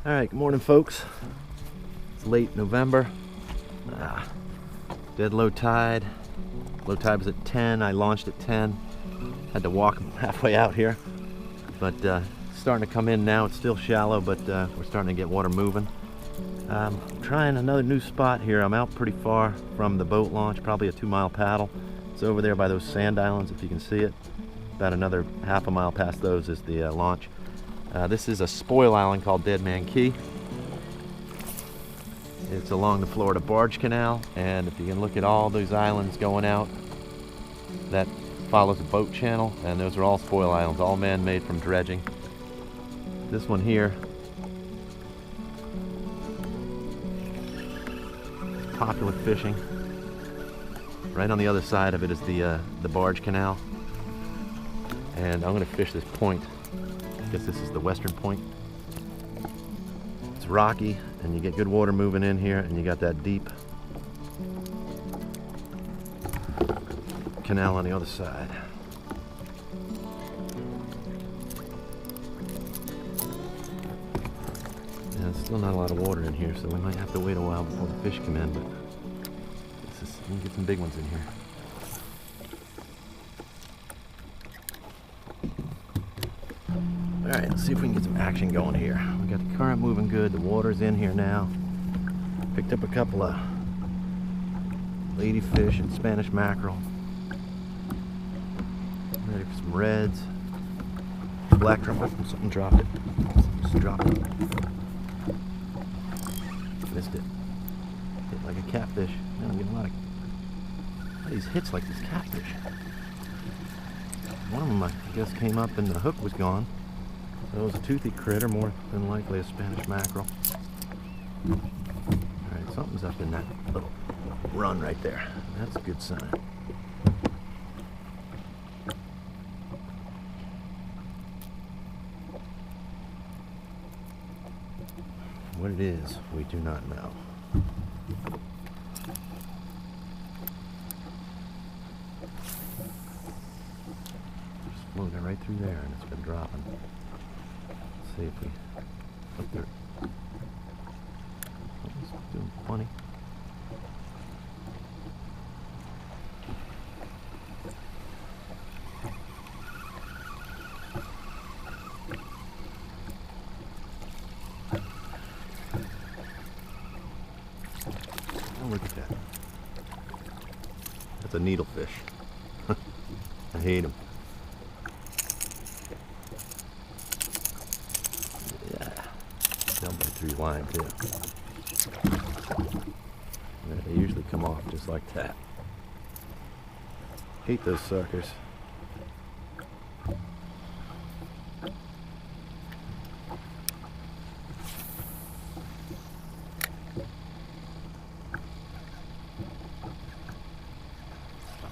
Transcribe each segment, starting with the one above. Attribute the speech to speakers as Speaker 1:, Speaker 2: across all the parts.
Speaker 1: Alright, good morning folks. It's late November. Dead low tide. Low tide was at 10. I launched at 10. Had to walk halfway out here. But starting to come in now. It's still shallow, but we're starting to get water moving. I'm trying another new spot here. I'm out pretty far from the boat launch, probably a 2-mile paddle. It's over there by those sand islands, if you can see it. About another half a mile past those is the launch. This is a spoil island called Deadman Key. It's along the Florida barge canal, and if you can look at all those islands going out, that follows a boat channel, and those are all spoil islands, all man-made from dredging. This one here, popular fishing. Right on the other side of it is the barge canal, and I'm going to fish this point. I guess this is the western point. It's rocky, and you get good water moving in here, and you got that deep canal on the other side. Yeah, there's still not a lot of water in here, so we might have to wait a while before the fish come in, but we can get some big ones in here. Alright, let's see if we can get some action going here. We got the current moving good, the water's in here now. Picked up a couple of ladyfish and Spanish mackerel. Ready for some reds. Black trumpet, something dropped it. Just dropped it. Missed it. Hit like a catfish. Man, I'm getting a lot of these hits like this catfish. One of them I guess came up and the hook was gone. So it was a toothy critter, more than likely a Spanish mackerel. Alright, something's up in that little run right there. That's a good sign. What it is, we do not know. Just floating right through there, and it's been dropping. See if we up there. Something's doing funny. Oh, look at that. That's a needlefish. I hate them. By 3 line too. Yeah, they usually come off just like that. Hate those suckers.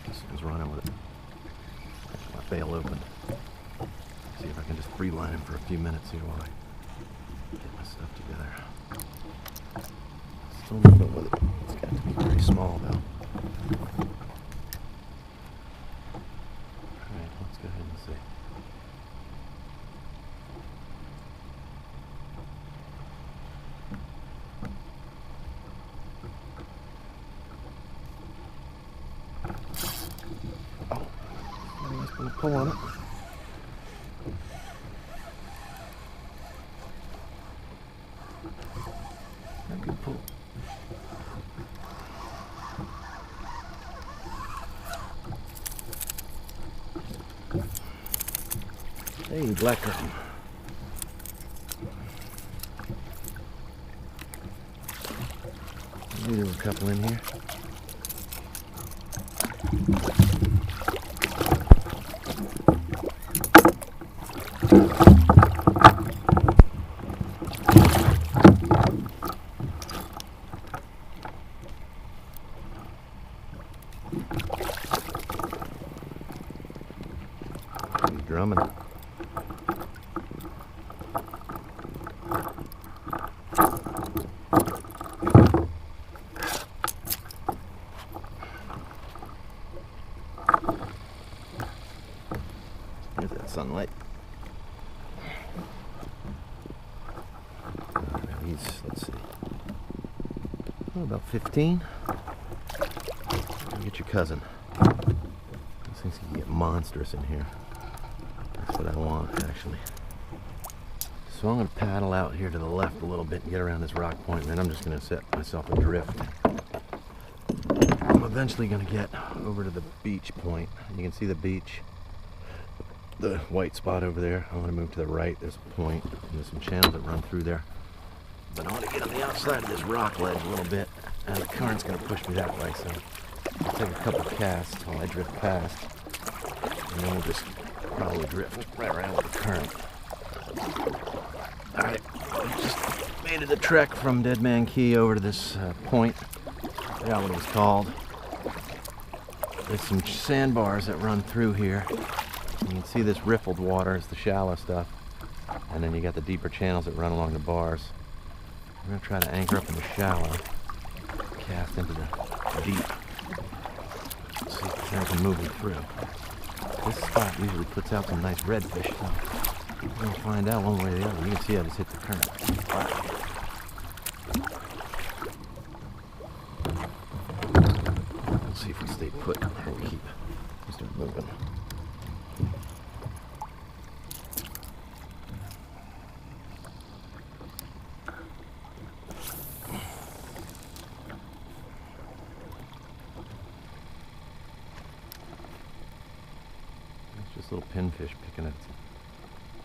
Speaker 1: This one's running with it. My bail opened. See if I can just free line him for a few minutes here while I get my stuff together. Still moving with it. It's got to be pretty small though. Alright, let's go ahead and see. Oh, somebody's going to pull on it. Good pull. Hey, black curtain. Maybe there were a couple in here. Drumming. There's that sunlight. He's, let's see, oh, about 15. Get your cousin. These things can get monstrous in here. That's what I want, actually. So I'm going to paddle out here to the left a little bit and get around this rock point, and then I'm just going to set myself adrift. I'm eventually going to get over to the beach point. You can see the beach, the white spot over there. I want to move to the right. There's a point, and there's some channels that run through there. But I want to get on the outside of this rock ledge a little bit, and the current's going to push me that way, so I'll take a couple casts while I drift past, and then we'll just probably drift right around with the current. Alright, just made it a trek from Deadman Key over to this point. I forgot what it was called. There's some sandbars that run through here. You can see this riffled water is the shallow stuff, and then you got the deeper channels that run along the bars. We're going to try to anchor up in the shallow, cast into the deep. Let's see if there's anything moving through. This spot usually puts out some nice redfish, so we're going to find out one way or the other. You can see I just hit the current. Wow. We'll see if we stay put or we keep just moving. Just little pinfish picking at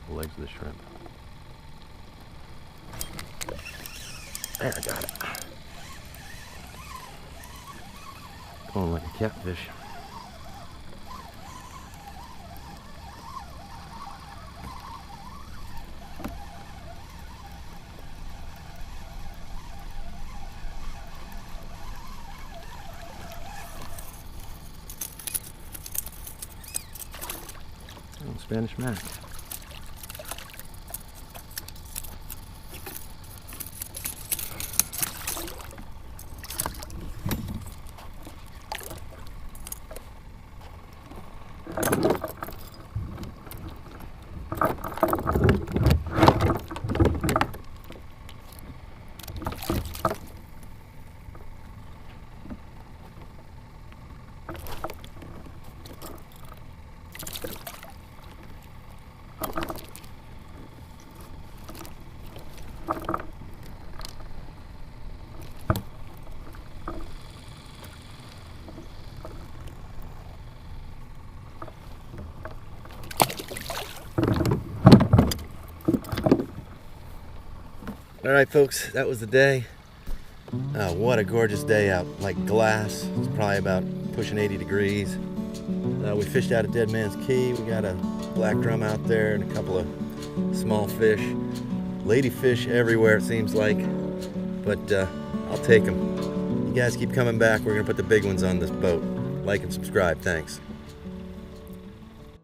Speaker 1: the legs of the shrimp. There, I got it. Going like a catfish. Spanish Mac. All right, folks, that was the day. What a gorgeous day out, like glass. It's probably about pushing 80 degrees. We fished out at Deadman's Key. We got a black drum out there and a couple of small fish. Ladyfish everywhere, it seems like, but I'll take them. You guys keep coming back. We're gonna put the big ones on this boat. Like and subscribe, thanks.